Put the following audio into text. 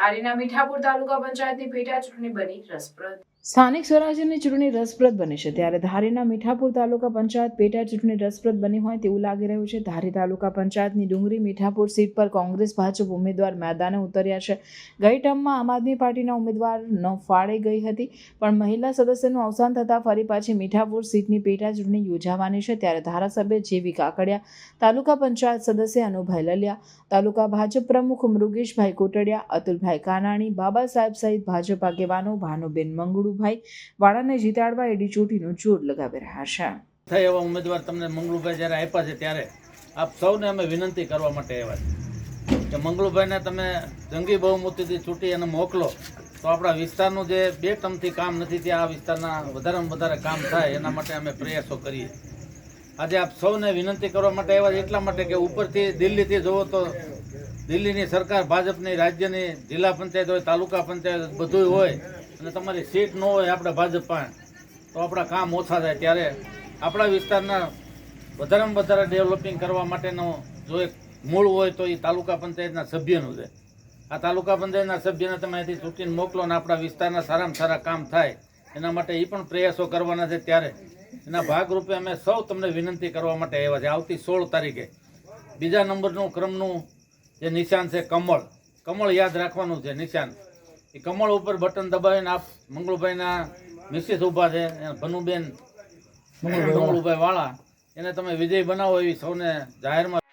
ધારીના મીઠાપુર તાલુકા પંચાયતની પેટા ચૂંટણી બની રસપ્રદ। સ્થાનિક સ્વરાજ્યની ચૂંટણી રસપ્રદ બની છે ત્યારે ધારીના મીઠાપુર તાલુકા પંચાયત પેટા ચૂંટણી રસપ્રદ બની હોય તેવું લાગી રહ્યું છે। ધારી તાલુકા પંચાયતની ડુંગરી મીઠાપુર સીટ પર કોંગ્રેસ ભાજપ ઉમેદવાર મેદાને ઉતર્યા છે। ગઈ ટર્મમાં આમ આદમી પાર્ટીના ઉમેદવાર ન ફાળે ગઈ હતી, પણ મહિલા સદસ્યનું અવસાન થતાં ફરી પાછી મીઠાપુર સીટની પેટા ચૂંટણી યોજાવાની છે। ત્યારે ધારાસભ્ય જેવી કાકડિયા, તાલુકા પંચાયત સદસ્ય અનુભાઈ લલિયા, તાલુકા ભાજપ પ્રમુખ મૃગેશભાઈ કોટડિયા, અતુલભાઈ કાનાણી, બાબા સાહેબ સહિત ભાજપ આગેવાનો ભાનુબેન મંગળુભાઈ વાળાને જીતાડવા એડી ચોટીનું જોર લગાવી રહ્યા છે। થઈ એવા ઉમેદવાર તમને મંગળુભાઈ જ્યારે આપ્યા છે ત્યારે આપ સૌને અમે વિનંતી કરવા માટે આવ્યા છે કે મંગળુભાઈને તમે જંગી બહુમતીથી ચૂંટી અને મોકલો તો આપણા વિસ્તારનું જે 2 ટર્મથી કામ નથી ત્યાં આ વિસ્તારના વધારેમાં વધારે કામ થાય એના માટે અમે પ્રયાસો કરીએ। આજે આપ સૌને વિનંતી કરવા માટે આવ્યા છે એટલા માટે કે ઉપરથી દિલ્હીથી જુઓ તો દિલ્હીની સરકાર, ભાજપની, રાજ્યની, જિલ્લા પંચાયત હોય, તાલુકા પંચાયત બધું હોય અને તમારી સીટ ન હોય આપણે ભાજપ પાસે તો આપણા કામ ઓછા થાય। ત્યારે આપણા વિસ્તારના વધારેમાં વધારે ડેવલપિંગ કરવા માટેનો જો એક મૂળ હોય તો એ તાલુકા પંચાયતના સભ્યનું છે। આ તાલુકા પંચાયતના સભ્યને તમે અહીંથી ચૂંટીને મોકલો અને આપણા વિસ્તારના સારામાં સારા કામ થાય એના માટે એ પણ પ્રયાસો કરવાના છે। ત્યારે એના ભાગરૂપે અમે સૌ તમને વિનંતી કરવા માટે આવ્યા છે। આવતી 16 તારીખે બીજા નંબરનું ક્રમનું જે નિશાન છે કમળ યાદ રાખવાનું છે નિશાન। એ કમળ ઉપર બટન દબાવીને આપ મંગળુભાઈના મિસિસ ઊભા છે ભનુબેન મંગળુભાઈ વાળા એને તમે વિજય બનાવો એવી સૌને જાહેરમાં